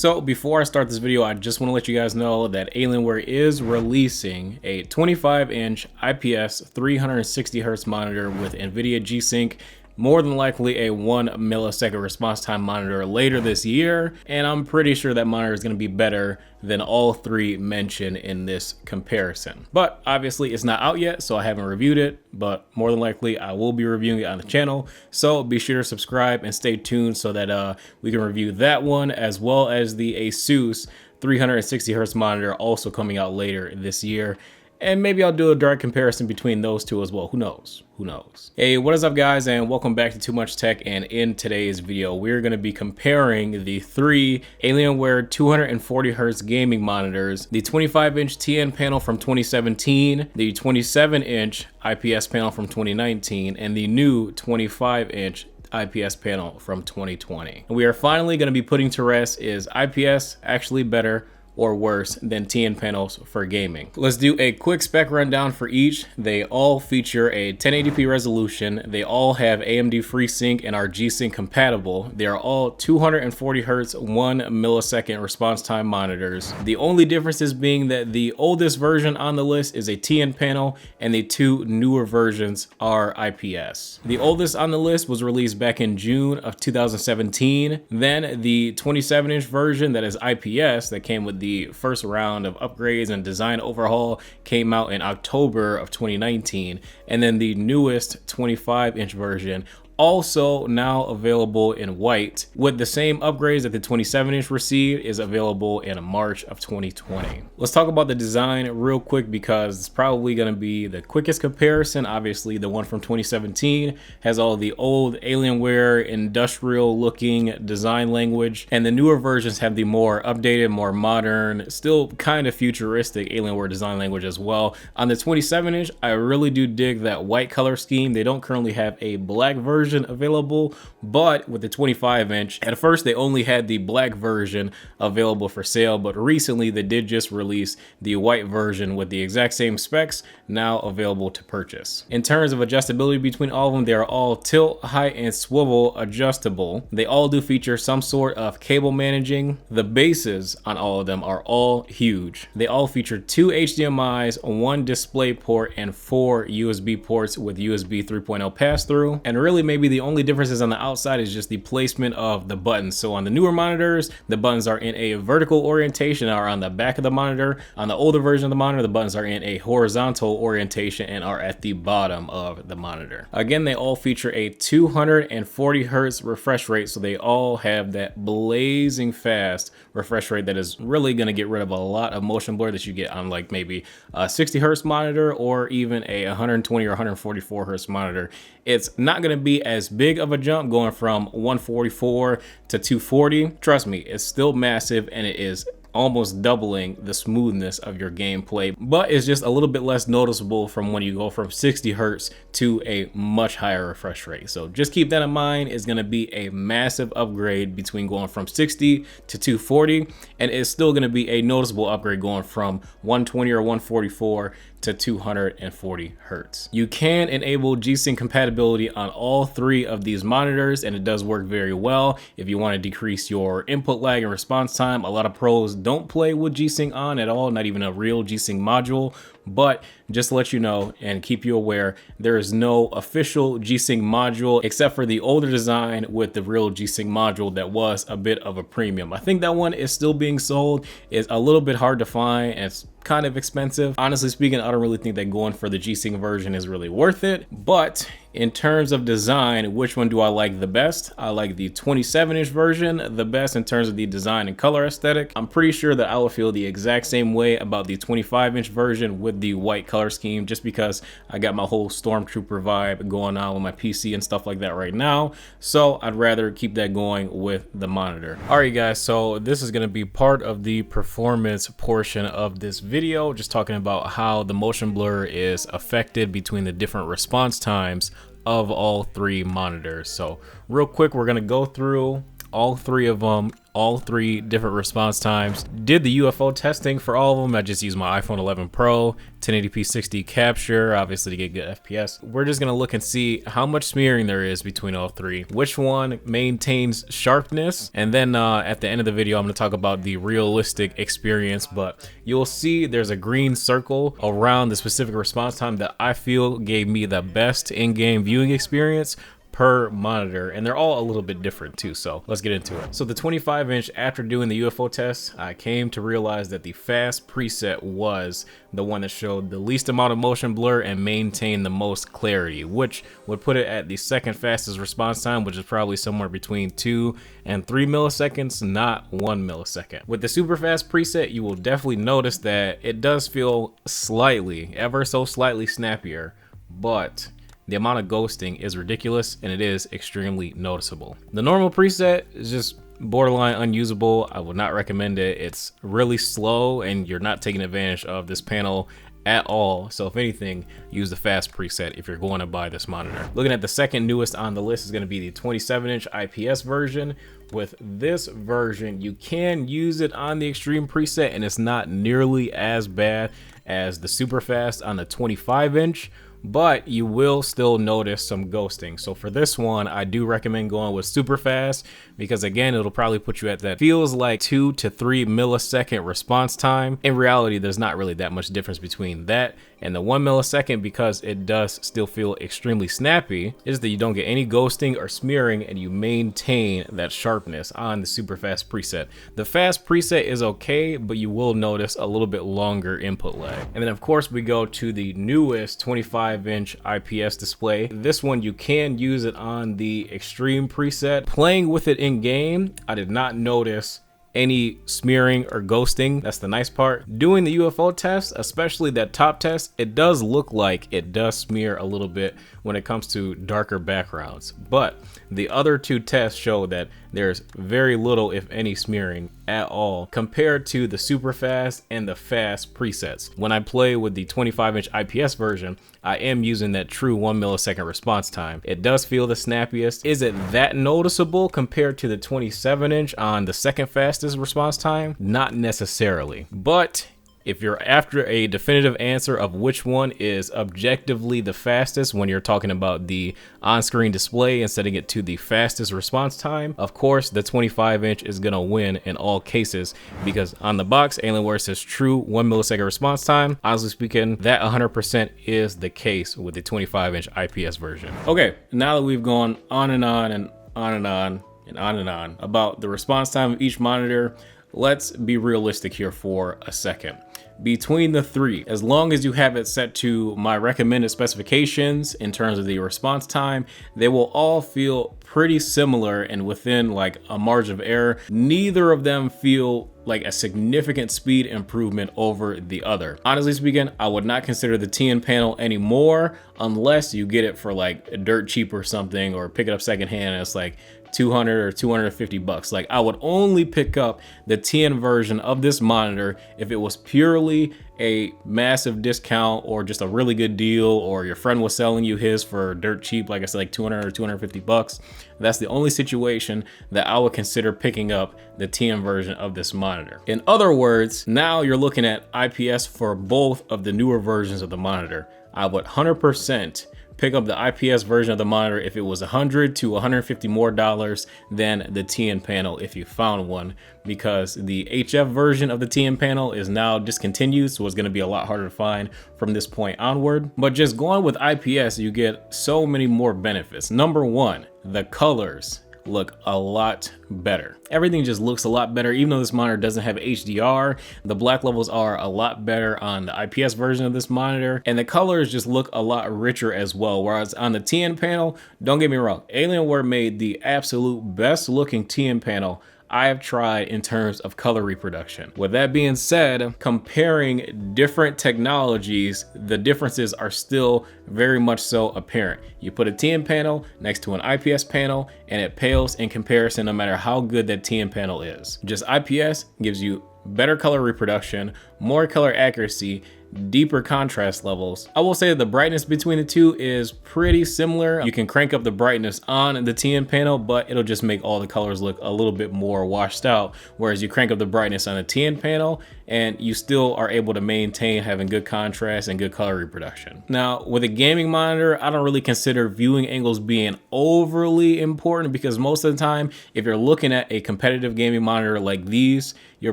So before I start this video, I just want to let you guys know that Alienware is releasing a 25-inch IPS 360Hz monitor with NVIDIA G-Sync, more than likely a 1 millisecond response time monitor later this year, and I'm pretty sure that monitor is going to be better than all three mentioned in this comparison. But obviously it's not out yet, so I haven't reviewed it, but more than likely I will be reviewing it on the channel, so be sure to subscribe and stay tuned so that we can review that one, as well as the Asus 360Hz monitor also coming out later this year. And maybe I'll do a direct comparison between those two as well. Who knows? Who knows? Hey, what is up, guys, and welcome back to Too Much Tech. And in today's video, we're going to be comparing the three Alienware 240Hz gaming monitors, the 25-inch TN panel from 2017, the 27-inch IPS panel from 2019, and the new 25-inch IPS panel from 2020. And we are finally going to be putting to rest, is IPS actually better or worse than TN panels for gaming? Let's do a quick spec rundown for each. They all feature a 1080p resolution. They all have AMD FreeSync and are G-Sync compatible. They are all 240Hz 1 millisecond response time monitors. The only differences being that the oldest version on the list is a TN panel and the two newer versions are IPS. The oldest on the list was released back in June of 2017. Then the 27-inch version that is IPS that came with the first round of upgrades and design overhaul came out in October of 2019, and then the newest 25-inch version, also now available in white with the same upgrades that the 27-inch received, is available in March of 2020. Let's talk about the design real quick because it's probably going to be the quickest comparison. Obviously the one from 2017 has all the old Alienware industrial looking design language, and the newer versions have the more updated, more modern, still kind of futuristic Alienware design language as well. On the 27-inch, I really do dig that white color scheme. They don't currently have a black version available, but with the 25-inch, at first they only had the black version available for sale, but recently they did just release the white version with the exact same specs now available to purchase. In terms of adjustability between all of them, they are all tilt, height, and swivel adjustable. They all do feature some sort of cable managing. The bases on all of them are all huge. They all feature 2 HDMIs, 1 display port, and 4 USB ports with USB 3.0 pass-through. And really maybe the only differences on the outside is just the placement of the buttons. So on the newer monitors, the buttons are in a vertical orientation, are on the back of the monitor. On the older version of the monitor, the buttons are in a horizontal orientation and are at the bottom of the monitor. Again, they all feature a 240Hz refresh rate, so they all have that blazing fast refresh rate that is really going to get rid of a lot of motion blur that you get on like maybe a 60Hz monitor or even a 120 or 144Hz monitor. It's not going to be as big of a jump going from 144 to 240. Trust me, it's still massive, and it is almost doubling the smoothness of your gameplay, but it's just a little bit less noticeable from when you go from 60Hz to a much higher refresh rate. So just keep that in mind. It's going to be a massive upgrade between going from 60 to 240, and it's still going to be a noticeable upgrade going from 120 or 144 to 240 Hertz. You can enable G-Sync compatibility on all three of these monitors, and it does work very well if you want to decrease your input lag and response time. A lot of pros don't play with G-Sync on at all, not even a real G-Sync module. But just to let you know and keep you aware, there is no official G-Sync module except for the older design with the real G-Sync module that was a bit of a premium. I think that one is still being sold. It's a little bit hard to find, and it's kind of expensive. Honestly speaking, I don't really think that going for the G-Sync version is really worth it. But in terms of design, which one do I like the best? I like the 27-inch version the best in terms of the design and color aesthetic. I'm pretty sure that I will feel the exact same way about the 25-inch version with the white color scheme, just because I got my whole Stormtrooper vibe going on with my PC and stuff like that right now. So I'd rather keep that going with the monitor. All right, guys, so this is going to be part of the performance portion of this video, just talking about how the motion blur is affected between the different response times of all three monitors. So real quick, we're going to go through all three of them, all three different response times. Did the UFO testing for all of them. I just used my iPhone 11 Pro, 1080p 60 capture, obviously to get good FPS. We're just gonna look and see how much smearing there is between all three, which one maintains sharpness, and then at the end of the video, I'm gonna talk about the realistic experience. But you'll see there's a green circle around the specific response time that I feel gave me the best in-game viewing experience per monitor, and they're all a little bit different too, so let's get into it. So the 25-inch, after doing the UFO test, I came to realize that the fast preset was the one that showed the least amount of motion blur and maintained the most clarity, which would put it at the second fastest response time, which is probably somewhere between 2 and 3 milliseconds, not 1 millisecond. With the super fast preset, you will definitely notice that it does feel slightly, ever so slightly snappier, but the amount of ghosting is ridiculous and it is extremely noticeable. The normal preset is just borderline unusable. I would not recommend it. It's really slow and you're not taking advantage of this panel at all. So if anything, use the fast preset if you're going to buy this monitor. Looking at the second newest on the list is going to be the 27-inch IPS version. With this version, you can use it on the extreme preset and it's not nearly as bad as the super fast on the 25-inch. But you will still notice some ghosting. So for this one, I do recommend going with super fast because again, it'll probably put you at that feels like 2 to 3 millisecond response time. In reality, there's not really that much difference between that and the 1 millisecond because it does still feel extremely snappy. Is that you don't get any ghosting or smearing and you maintain that sharpness on the super fast preset. The fast preset is okay, but you will notice a little bit longer input lag. And then of course we go to the newest 25-inch IPS display. This one, you can use it on the extreme preset. Playing with it in game, I did not notice any smearing or ghosting. That's the nice part. Doing the UFO test, especially that top test, it does look like it does smear a little bit when it comes to darker backgrounds. But the other two tests show that there's very little, if any, smearing at all compared to the super fast and the fast presets. When I play with the 25-inch IPS version, I am using that true 1 millisecond response time. It does feel the snappiest. Is it that noticeable compared to the 27-inch on the second fastest response time? Not necessarily, but if you're after a definitive answer of which one is objectively the fastest when you're talking about the on-screen display and setting it to the fastest response time, of course the 25-inch is gonna win in all cases because on the box, Alienware says true 1 millisecond response time. Honestly speaking, that 100% is the case with the 25-inch IPS version. Okay, now that we've gone on and on and on and on and on and on about the response time of each monitor, let's be realistic here for a second. Between the three, as long as you have it set to my recommended specifications in terms of the response time, they will all feel pretty similar and within like a margin of error. Neither of them feel like a significant speed improvement over the other. Honestly speaking, I would not consider the TN panel anymore unless you get it for like dirt cheap or something, or pick it up secondhand and it's like 200 or 250 bucks. Like I would only pick up the TN version of this monitor if it was purely a massive discount or just a really good deal, or your friend was selling you his for dirt cheap, like I said, like 200 or 250 bucks. That's the only situation that I would consider picking up the TN version of this monitor. In other words, now you're looking at IPS for both of the newer versions of the monitor. I would 100% pick up the IPS version of the monitor if it was $100 to $150 more than the TN panel if you found one, because the HF version of the TN panel is now discontinued, so it's going to be a lot harder to find from this point onward. But just going with IPS, you get so many more benefits. Number one, the colors look a lot better. Everything just looks a lot better. Even though this monitor doesn't have HDR, the black levels are a lot better on the IPS version of this monitor, and the colors just look a lot richer as well. Whereas on the TN panel, don't get me wrong, Alienware made the absolute best looking TN panel I have tried in terms of color reproduction. With that being said, comparing different technologies, the differences are still very much so apparent. You put a TN panel next to an IPS panel and it pales in comparison no matter how good that TN panel is. Just IPS gives you better color reproduction, more color accuracy, deeper contrast levels. I will say that the brightness between the two is pretty similar. You can crank up the brightness on the TN panel, but it'll just make all the colors look a little bit more washed out. Whereas you crank up the brightness on the TN panel and you still are able to maintain having good contrast and good color reproduction. Now, with a gaming monitor, I don't really consider viewing angles being overly important because most of the time, if you're looking at a competitive gaming monitor like these, you're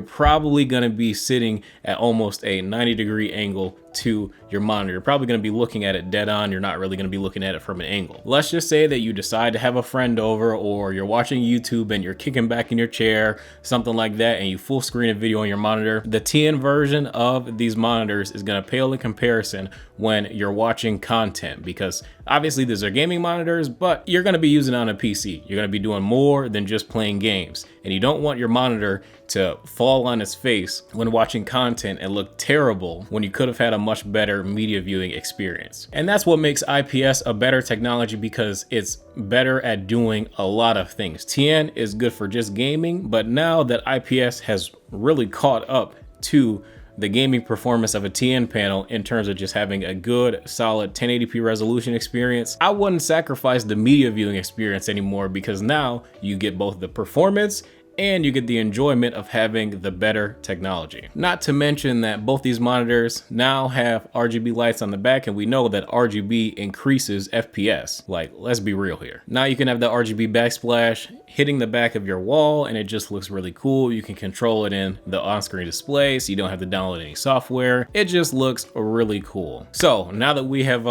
probably going to be sitting at almost a 90-degree angle to your monitor. You're probably going to be looking at it dead on. You're not really going to be looking at it from an angle. Let's just say that you decide to have a friend over, or you're watching YouTube and you're kicking back in your chair, something like that, and you full screen a video on your monitor. The TN version of these monitors is going to pale in comparison when you're watching content, because obviously these are gaming monitors, but you're going to be using it on a PC. You're going to be doing more than just playing games, and you don't want your monitor to fall on its face when watching content and look terrible when you could have had a much better media viewing experience. And that's what makes IPS a better technology, because it's better at doing a lot of things. TN is good for just gaming, but now that IPS has really caught up to the gaming performance of a TN panel in terms of just having a good solid 1080p resolution experience, I wouldn't sacrifice the media viewing experience anymore, because now you get both the performance and you get the enjoyment of having the better technology. Not to mention that both these monitors now have RGB lights on the back, and we know that RGB increases FPS. Like, let's be real here. Now you can have the RGB backsplash hitting the back of your wall, and it just looks really cool. You can control it in the on-screen display, so you don't have to download any software. It just looks really cool. So now that we have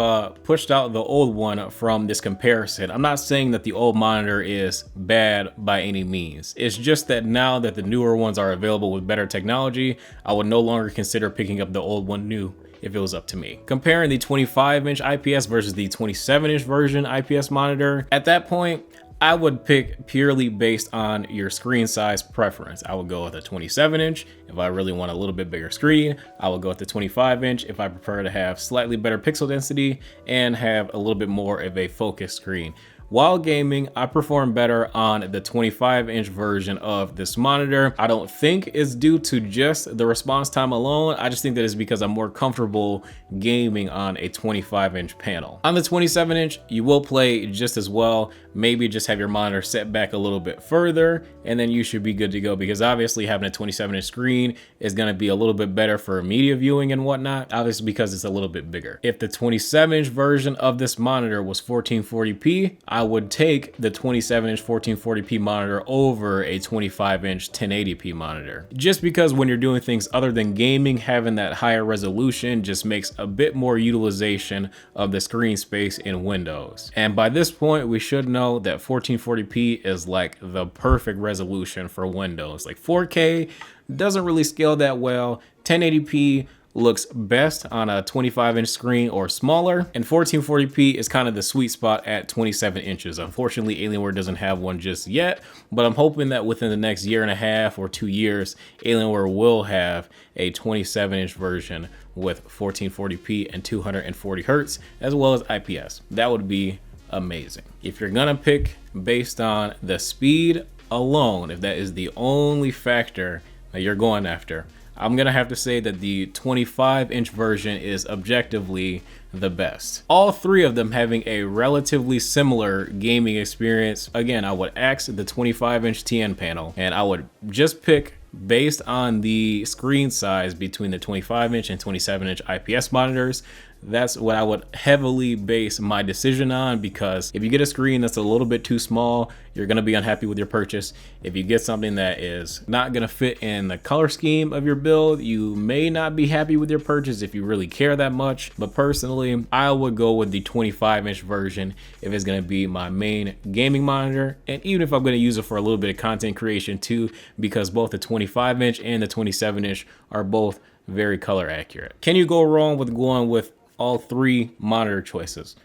pushed out the old one from this comparison, I'm not saying that the old monitor is bad by any means. It's just that now that the newer ones are available with better technology, I would no longer consider picking up the old one new if it was up to me. Comparing the 25-inch IPS versus the 27-inch version IPS monitor, at that point, I would pick purely based on your screen size preference. I would go with a 27-inch if I really want a little bit bigger screen. I would go with the 25-inch if I prefer to have slightly better pixel density and have a little bit more of a focused screen. While gaming, I perform better on the 25-inch version of this monitor. I don't think it's due to just the response time alone. I just think that it's because I'm more comfortable gaming on a 25-inch panel. On the 27-inch, you will play just as well. Maybe just have your monitor set back a little bit further, and then you should be good to go, because obviously having a 27-inch screen is going to be a little bit better for media viewing and whatnot, obviously because it's a little bit bigger. If the 27-inch version of this monitor was 1440p, I would take the 27-inch 1440p monitor over a 25-inch 1080p monitor. Just because when you're doing things other than gaming, having that higher resolution just makes a bit more utilization of the screen space in Windows. And by this point, we should know that 1440p is like the perfect resolution for Windows. Like 4K doesn't really scale that well. 1080p looks best on a 25-inch screen or smaller, and 1440p is kind of the sweet spot at 27 inches. Unfortunately, Alienware doesn't have one just yet, but I'm hoping that within the next year and a half or 2 years, Alienware will have a 27-inch version with 1440p and 240 hertz, as well as IPS. That would be amazing. If you're gonna pick based on the speed alone, if that is the only factor that you're going after, I'm gonna have to say that the 25-inch version is objectively the best. All three of them having a relatively similar gaming experience. Again, I would axe the 25-inch TN panel, and I would just pick based on the screen size between the 25-inch and 27-inch IPS monitors. That's what I would heavily base my decision on, because if you get a screen that's a little bit too small, you're gonna be unhappy with your purchase. If you get something that is not gonna fit in the color scheme of your build, you may not be happy with your purchase if you really care that much. But personally, I would go with the 25-inch version if it's gonna be my main gaming monitor, and even if I'm gonna use it for a little bit of content creation too, because both the 25-inch and the 27-inch are both very color accurate. Can you go wrong with going with all three monitor choices?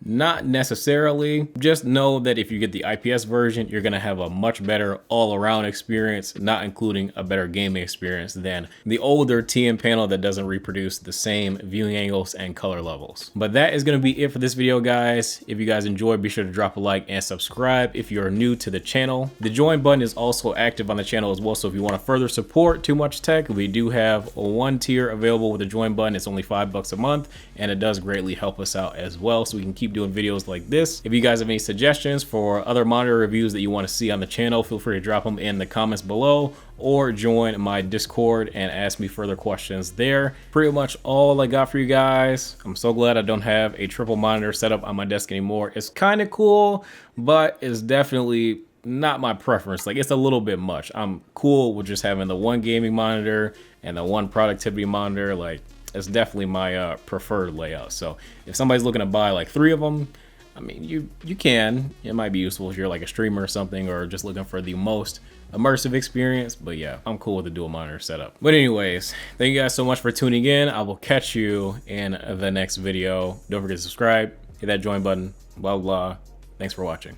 Not necessarily. Just know that if you get the IPS version, you're gonna have a much better all-around experience, not including a better gaming experience than the older TN panel that doesn't reproduce the same viewing angles and color levels. But that is gonna be it for this video, guys. If you guys enjoyed, be sure to drop a like and subscribe if you're new to the channel. The join button is also active on the channel as well, so if you want to further support Too Much Tech, we do have one tier available with the join button. It's only $5 a month, and it does greatly help us out as well, so we can keep doing videos like this. If you guys have any suggestions for other monitor reviews that you want to see on the channel, feel free to drop them in the comments below, or join my Discord and ask me further questions there. Pretty much all I got for you guys. I'm so glad I don't have a triple monitor setup on my desk anymore. It's kind of cool, but it's definitely not my preference. Like, it's a little bit much. I'm cool with just having the one gaming monitor and the one productivity monitor. Like, it's definitely my preferred layout. So if somebody's looking to buy like 3 of them, I mean, you can. It might be useful if you're like a streamer or something, or just looking for the most immersive experience. But yeah, I'm cool with the dual monitor setup. But anyways, thank you guys so much for tuning in. I will catch you in the next video. Don't forget to subscribe, hit that join button, blah blah. Thanks for watching.